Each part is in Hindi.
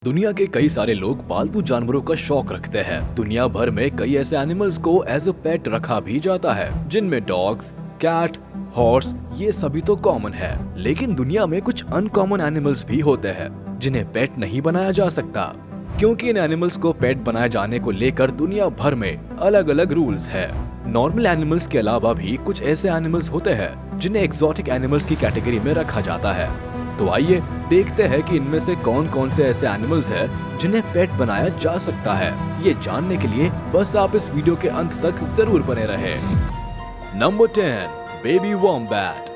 दुनिया के कई सारे लोग पालतू जानवरों का शौक रखते हैं। दुनिया भर में कई ऐसे एनिमल्स को एज अ पेट रखा भी जाता है, जिनमें डॉग्स, कैट, हॉर्स ये सभी तो कॉमन है। लेकिन दुनिया में कुछ अनकॉमन एनिमल्स भी होते हैं जिन्हें पेट नहीं बनाया जा सकता, क्योंकि इन एनिमल्स को पेट बनाए जाने को लेकर दुनिया भर में अलग अलग रूल्स है। नॉर्मल एनिमल्स के अलावा भी कुछ ऐसे एनिमल्स होते हैं जिन्हें एक्सोटिक एनिमल्स की कैटेगरी में रखा जाता है। तो आइए देखते हैं कि इनमें से कौन कौन से ऐसे एनिमल्स हैं जिन्हें पेट बनाया जा सकता है। ये जानने के लिए बस आप इस वीडियो के अंत तक जरूर बने रहें। Number 10, baby wombat.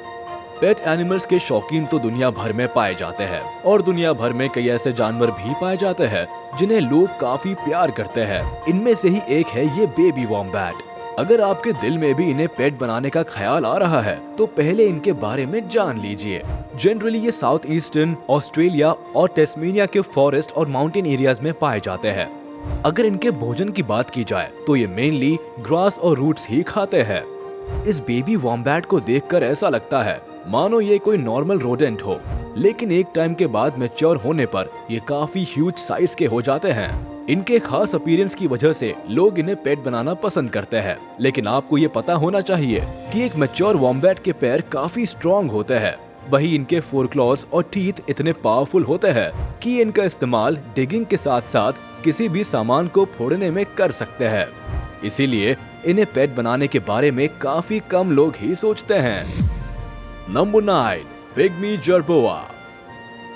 Pet animals के शौकीन तो दुनिया भर में पाए जाते हैं और दुनिया भर में कई ऐसे जानवर भी पाए जाते हैं जिन्हें लोग काफी प्यार करते हैं। इनमें से ही एक है ये बेबी वॉम्बैट। अगर आपके दिल में भी इन्हें पेट बनाने का ख्याल आ रहा है तो पहले इनके बारे में जान लीजिए। जनरली ये साउथ ईस्टर्न ऑस्ट्रेलिया और टेस्मेनिया के फॉरेस्ट और माउंटेन एरियाज में पाए जाते हैं। अगर इनके भोजन की बात की जाए तो ये मेनली ग्रास और रूट्स ही खाते हैं। इस बेबी वॉम्बैट को देखकर ऐसा लगता है मानो ये कोई नॉर्मल रोडेंट हो, लेकिन एक टाइम के बाद मैच्योर होने पर ये काफी ह्यूज साइज के हो जाते हैं। इनके खास अपीयरेंस की वजह से लोग इन्हें पेट बनाना पसंद करते हैं, लेकिन आपको ये पता होना चाहिए कि एक मैच्योर वॉम्बैट के पैर काफी स्ट्रॉन्ग होते हैं। वही इनके फोर क्लॉज और टीथ इतने पावरफुल होते हैं कि इनका इस्तेमाल डिगिंग के साथ साथ किसी भी सामान को फोड़ने में कर सकते हैं। इसीलिए इन्हें पेट बनाने के बारे में काफी कम लोग ही सोचते हैं। Number 9, pygmy jerboa.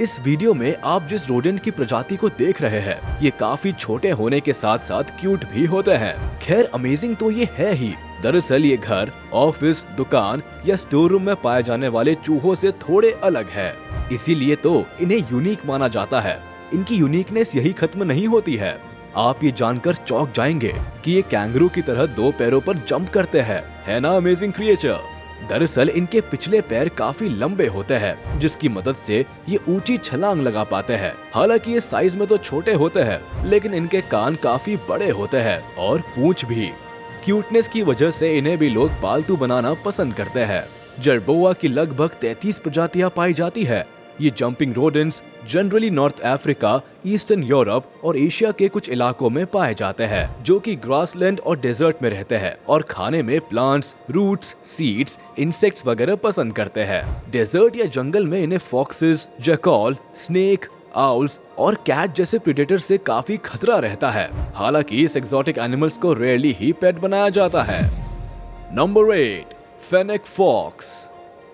इस वीडियो में आप जिस रोडेंट की प्रजाति को देख रहे हैं ये काफी छोटे होने के साथ साथ क्यूट भी होते हैं। खैर अमेजिंग तो ये है ही। दरअसल ये घर, ऑफिस, दुकान या स्टोर रूम में पाए जाने वाले चूहों से थोड़े अलग है, इसीलिए तो इन्हें यूनिक माना जाता है। इनकी यूनिकनेस यही खत्म नहीं होती है। आप ये जानकर चौंक जाएंगे कि ये कैंगरू की तरह 2 पैरों पर जंप करते हैं। है ना अमेजिंग क्रिएचर। दरअसल इनके पिछले पैर काफी लंबे होते हैं, जिसकी मदद से ये ऊंची छलांग लगा पाते हैं। हालांकि ये साइज में तो छोटे होते हैं, लेकिन इनके कान काफी बड़े होते हैं और पूंछ भी। क्यूटनेस की वजह से इन्हें भी लोग पालतू बनाना पसंद करते हैं। जर्बोआ की लगभग 33 प्रजातियां पाई जाती है। ये jumping rodents generally north Africa, eastern Europe और एशिया के कुछ इलाकों में पाए जाते हैं, जो कि ग्रासलैंड और डेजर्ट में रहते हैं और खाने में प्लांट्स, रूट्स, सीड्स, इंसेक्ट्स वगैरह पसंद करते हैं। डेजर्ट या जंगल में इन्हें फॉक्सेस, जैकॉल, स्नेक, आउल्स और कैट जैसे प्रेडेटर से काफी खतरा रहता है। हालांकि इस एक्सोटिक एनिमल्स को रेयरली ही पेट बनाया जाता है। Number 8, fennec fox.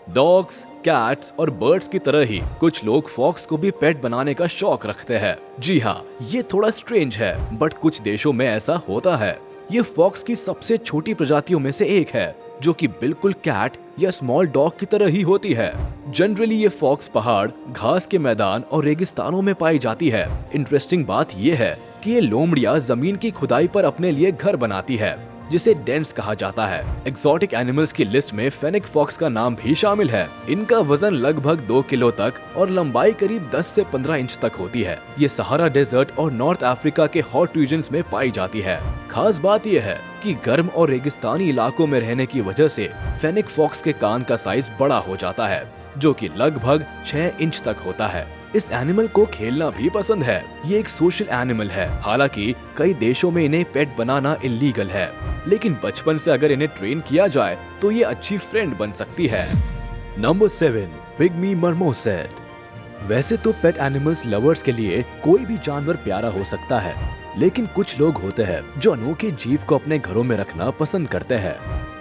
Dogs, cats और बर्ड्स की तरह ही कुछ लोग फॉक्स को भी पेट बनाने का शौक रखते हैं। जी हाँ, ये थोड़ा स्ट्रेंज है, बट कुछ देशों में ऐसा होता है। ये फॉक्स की सबसे छोटी प्रजातियों में से एक है, जो कि बिल्कुल कैट या स्मॉल डॉग की तरह ही होती है। जनरली ये फॉक्स पहाड़, घास के मैदान और रेगिस्तानों में पाई जाती है। इंटरेस्टिंग बात ये है कि ये लोमड़ियां जमीन की खुदाई पर अपने लिए घर बनाती है, जिसे डेंस कहा जाता है। एक्सोटिक एनिमल्स की लिस्ट में फेनिक फॉक्स का नाम भी शामिल है। इनका वजन लगभग 2 किलो तक और लंबाई करीब 10 से 15 इंच तक होती है। ये सहारा डेजर्ट और नॉर्थ अफ्रीका के हॉट रीजन्स में पाई जाती है। खास बात यह है कि गर्म और रेगिस्तानी इलाकों में रहने की वजह से फेनिक फॉक्स के कान का साइज बड़ा हो जाता है, जो कि लगभग 6 इंच तक होता है। इस एनिमल को खेलना भी पसंद है। ये एक सोशल एनिमल है। हालांकि कई देशों में इन्हें पेट बनाना इलीगल है, लेकिन बचपन से अगर इन्हें ट्रेन किया जाए तो ये अच्छी फ्रेंड बन सकती है। Number 7, pygmy marmoset. वैसे तो पेट एनिमल्स लवर्स के लिए कोई भी जानवर प्यारा हो सकता है, लेकिन कुछ लोग होते हैं जो अनोखे जीव को अपने घरों में रखना पसंद करते हैं।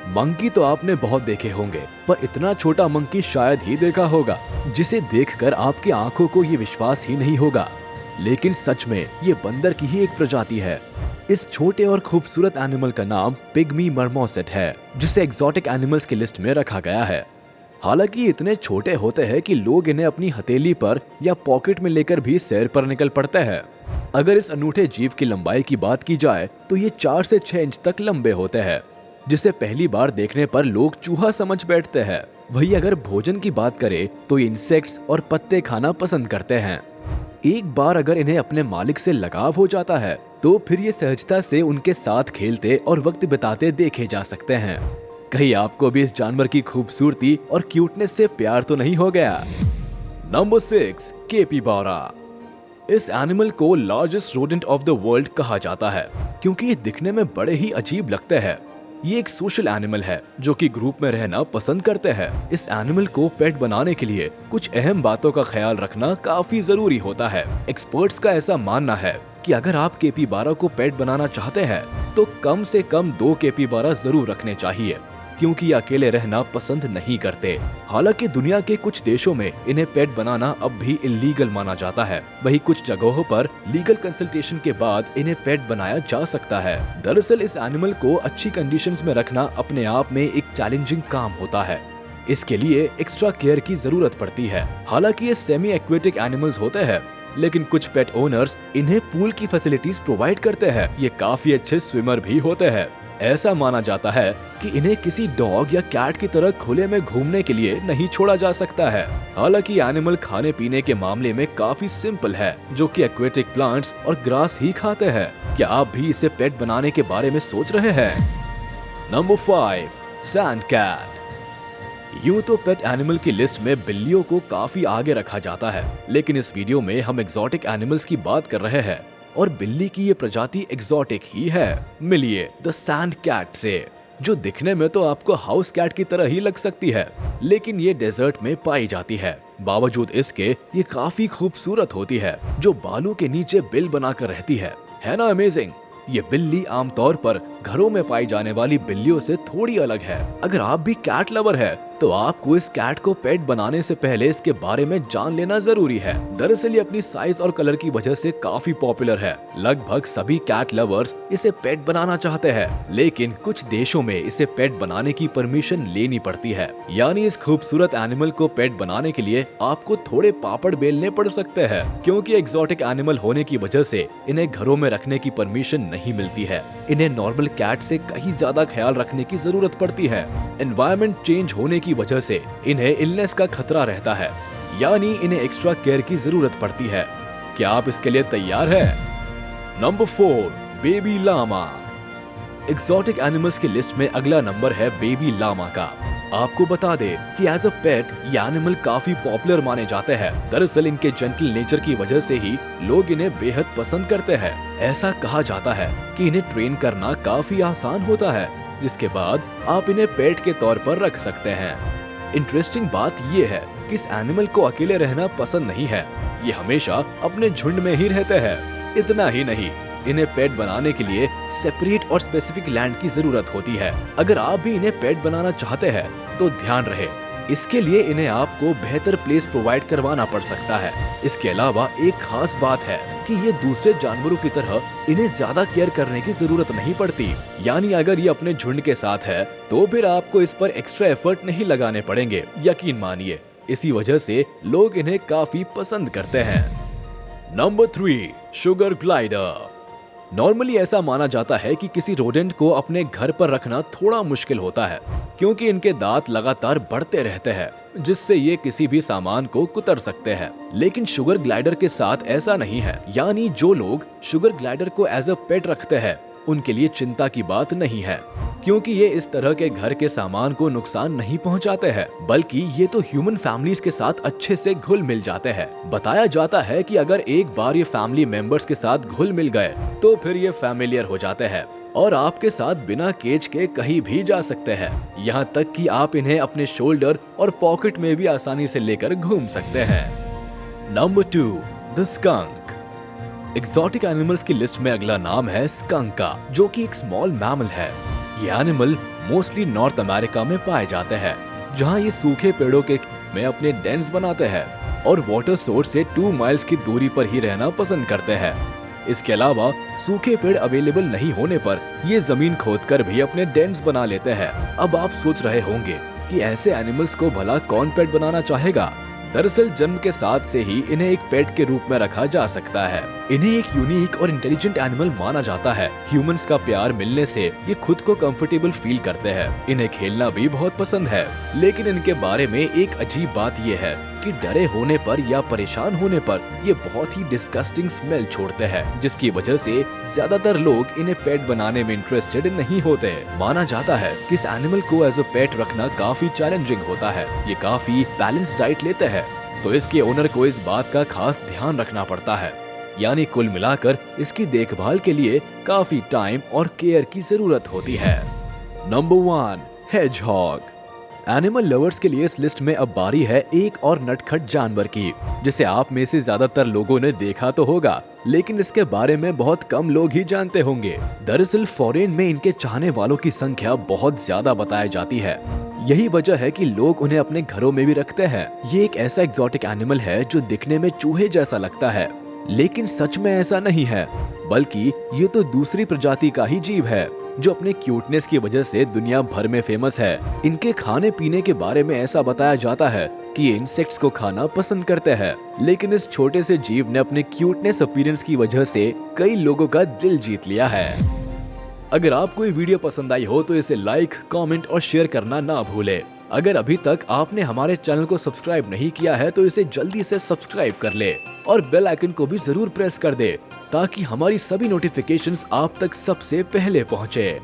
मंकी तो आपने बहुत देखे होंगे, पर इतना छोटा मंकी शायद ही देखा होगा, जिसे देखकर आपकी आंखों को ये विश्वास ही नहीं होगा। लेकिन सच में ये बंदर की ही एक प्रजाति है। इस छोटे और खूबसूरत एनिमल का नाम पिग्मी मर्मोसेट है, जिसे एक्सोटिक एनिमल्स की लिस्ट में रखा गया है। हालांकि इतने छोटे होते हैं कि लोग इन्हें अपनी हथेली पर या पॉकेट में लेकर भी सैर पर निकल पड़ते हैं। अगर इस अनूठे जीव की लंबाई की बात की जाए तो ये 4 से 6 इंच तक लंबे होते हैं, जिसे पहली बार देखने पर लोग चूहा समझ बैठते हैं। वही अगर भोजन की बात करें तो ये इंसेक्ट्स और पत्ते खाना पसंद करते हैं। एक बार अगर इन्हें अपने मालिक से लगाव हो जाता है तो फिर ये सहजता से उनके साथ खेलते और वक्त बिताते देखे जा सकते हैं। कहीं आपको भी इस जानवर की खूबसूरती और क्यूटनेस से प्यार तो नहीं हो गया? Number 6, capybara. इस एनिमल को largest rodent of the world कहा जाता है क्योंकि ये दिखने में बड़े ही अजीब लगते हैं। ये एक सोशल एनिमल है जो कि ग्रुप में रहना पसंद करते हैं। इस एनिमल को पेट बनाने के लिए कुछ अहम बातों का ख्याल रखना काफी जरूरी होता है। एक्सपर्ट्स का ऐसा मानना है कि अगर आप केपीबारा को पेट बनाना चाहते हैं तो कम से कम 2 केपीबारा जरूर रखने चाहिए क्योंकि ये अकेले रहना पसंद नहीं करते। हालांकि दुनिया के कुछ देशों में इन्हें पेट बनाना अब भी इलीगल माना जाता है, वहीं कुछ जगहों पर लीगल कंसल्टेशन के बाद इन्हें पेट बनाया जा सकता है। दरअसल इस एनिमल को अच्छी कंडीशंस में रखना अपने आप में एक चैलेंजिंग काम होता है। इसके लिए एक्स्ट्रा केयर की जरूरत पड़ती है। हालांकि ये सेमी एक्वेटिक एनिमल्स होते हैं, लेकिन कुछ पेट ओनर्स इन्हें पूल की फैसिलिटीज प्रोवाइड करते हैं। ये काफी अच्छे स्विमर भी होते हैं। ऐसा माना जाता है कि इन्हें किसी डॉग या कैट की तरह खुले में घूमने के लिए नहीं छोड़ा जा सकता है। हालांकि एनिमल खाने पीने के मामले में काफी सिंपल है, जो कि एक्वेटिक प्लांट्स और ग्रास ही खाते हैं। क्या आप भी इसे पेट बनाने के बारे में सोच रहे हैं? Number 5, sand cat. यूं तो पेट एनिमल की लिस्ट में बिल्लियों को काफी आगे रखा जाता है, लेकिन इस वीडियो में हम एक्सोटिक एनिमल्स की बात कर रहे हैं और बिल्ली की ये प्रजाति एक्सोटिक ही है। मिलिए द सैंड कैट से, जो दिखने में तो आपको हाउस कैट की तरह ही लग सकती है, लेकिन ये डेजर्ट में पाई जाती है। बावजूद इसके ये काफी खूबसूरत होती है, जो बालों के नीचे बिल बनाकर रहती है ना अमेजिंग। ये बिल्ली आमतौर पर घरों में पाई जाने वाली बिल्लियों से थोड़ी अलग है। अगर आप भी कैट लवर है तो आपको इस कैट को पेट बनाने से पहले इसके बारे में जान लेना जरूरी है। दरअसल ये अपनी साइज और कलर की वजह से काफी पॉपुलर है। लगभग सभी कैट लवर्स इसे पेट बनाना चाहते हैं, लेकिन कुछ देशों में इसे पेट बनाने की परमिशन लेनी पड़ती है। यानी इस खूबसूरत एनिमल को पेट बनाने के लिए आपको थोड़े पापड़ बेलने पड़ सकते हैं, क्योंकि एक्सोटिक एनिमल होने की वजह से इन्हें घरों में रखने की परमिशन नहीं मिलती है। इन्हें नॉर्मल कैट से कहीं ज्यादा ख्याल रखने की जरूरत पड़ती है। एनवायरनमेंट चेंज होने की वजह से इन्हें इलनेस का खतरा रहता है, यानी इन्हें एक्स्ट्रा केयर की जरूरत पड़ती है। क्या आप इसके लिए तैयार हैं? Number 4, baby llama. Exotic animals की लिस्ट में अगला नंबर है बेबी लामा का। आपको बता दे कि एज अ पेट ये एनिमल काफी पॉपुलर माने जाते हैं। दरअसल इनके जेंटल नेचर की वजह से ही लोग इन्हें बेहद पसंद करते हैं। ऐसा कहा जाता है कि इन्हें ट्रेन करना काफी आसान होता है, जिसके बाद आप इन्हें पेट के तौर पर रख सकते हैं। इंटरेस्टिंग बात ये है कि इस एनिमल को अकेले रहना पसंद नहीं है। ये हमेशा अपने झुंड में ही रहते हैं। इतना ही नहीं, इन्हें पेट बनाने के लिए सेपरेट और स्पेसिफिक लैंड की जरूरत होती है। अगर आप भी इन्हें पेट बनाना चाहते हैं तो ध्यान रहे, इसके लिए इन्हें आपको बेहतर प्लेस प्रोवाइड करवाना पड़ सकता है। इसके अलावा एक खास बात है कि ये दूसरे जानवरों की तरह इन्हें ज्यादा केयर करने की जरूरत नहीं पड़ती। यानी अगर ये अपने झुंड के साथ है तो फिर आपको इस पर एक्स्ट्रा एफर्ट नहीं लगाने पड़ेंगे, यकीन मानिए। इसी वजह से लोग इन्हें काफी पसंद करते हैं। Number 3, sugar glider. नॉर्मली ऐसा माना जाता है कि किसी रोडेंट को अपने घर पर रखना थोड़ा मुश्किल होता है, क्योंकि इनके दांत लगातार बढ़ते रहते हैं, जिससे ये किसी भी सामान को कुतर सकते हैं। लेकिन शुगर ग्लाइडर के साथ ऐसा नहीं है। यानी जो लोग शुगर ग्लाइडर को एज अ पेट रखते हैं उनके लिए चिंता की बात नहीं है, क्योंकि ये इस तरह के घर के सामान को नुकसान नहीं पहुंचाते हैं, बल्कि ये तो ह्यूमन फैमिलीज के साथ अच्छे से घुल मिल जाते हैं। बताया जाता है कि अगर एक बार ये फैमिली मेंबर्स के साथ घुल मिल गए तो फिर ये फैमिलियर हो जाते हैं और आपके साथ बिना केज के कहीं भी जा सकते हैं। यहाँ तक कि आप इन्हें अपने शोल्डर और पॉकेट में भी आसानी से लेकर घूम सकते हैं। Number 2, the skunk. Exotic animals की लिस्ट में अगला नाम है स्कंक का, जो कि एक स्मॉल मैमल है। ये एनिमल मोस्टली नॉर्थ अमेरिका में पाए जाते हैं, जहां ये सूखे पेड़ों के में अपने डेंस बनाते हैं और वाटर सोर्स से 2 माइल्स की दूरी पर ही रहना पसंद करते हैं। इसके अलावा सूखे पेड़ अवेलेबल नहीं होने पर ये जमीन खोदकर भी अपने डेंस बना लेते हैं। अब आप सोच रहे होंगे कि ऐसे एनिमल्स को भला कौन पेट बनाना चाहेगा? दरअसल जन्म के साथ से ही इन्हें एक पेट के रूप में रखा जा सकता है। इन्हें एक यूनिक और इंटेलिजेंट एनिमल माना जाता है। ह्यूमंस का प्यार मिलने से ये खुद को कंफर्टेबल फील करते हैं। इन्हें खेलना भी बहुत पसंद है, लेकिन इनके बारे में एक अजीब बात ये है कि डरे होने पर या परेशान होने पर ये बहुत ही डिस्गस्टिंग स्मेल छोड़ते हैं, जिसकी वजह से ज्यादातर लोग इन्हें पेट बनाने में इंटरेस्टेड नहीं होते। माना जाता है कि इस एनिमल को एज अ पेट रखना काफी चैलेंजिंग होता है। ये काफी बैलेंस डाइट लेते हैं, तो इसके ओनर को इस बात का खास ध्यान रखना पड़ता है। यानी कुल मिलाकर इसकी देखभाल के लिए काफी टाइम और केयर की जरूरत होती है। Number 1, hedgehog. एनिमल लवर्स के लिए इस लिस्ट में अब बारी है एक और नटखट जानवर की, जिसे आप में से ज्यादातर लोगों ने देखा तो होगा, लेकिन इसके बारे में बहुत कम लोग ही जानते होंगे। दरअसल फॉरेन में इनके चाहने वालों की संख्या बहुत ज्यादा बताई जाती है। यही वजह है कि लोग उन्हें अपने घरों में भी रखते हैं। ये एक ऐसा एग्जॉटिक एनिमल है जो दिखने में चूहे जैसा लगता है, लेकिन सच में ऐसा नहीं है, बल्कि ये तो दूसरी प्रजाति का ही जीव है जो अपने क्यूटनेस की वजह से दुनिया भर में फेमस है। इनके खाने पीने के बारे में ऐसा बताया जाता है कि ये इंसेक्ट्स को खाना पसंद करते हैं, लेकिन इस छोटे से जीव ने अपने क्यूटनेस अपीयरेंस की वजह से कई लोगों का दिल जीत लिया है। अगर आपको ये वीडियो पसंद आई हो तो इसे लाइक, कमेंट और शेयर करना ना भूले। अगर अभी तक आपने हमारे चैनल को सब्सक्राइब नहीं किया है तो इसे जल्दी से सब्सक्राइब कर ले और बेल आइकन को भी जरूर प्रेस कर दे, ताकि हमारी सभी नोटिफिकेशंस आप तक सबसे पहले पहुंचे।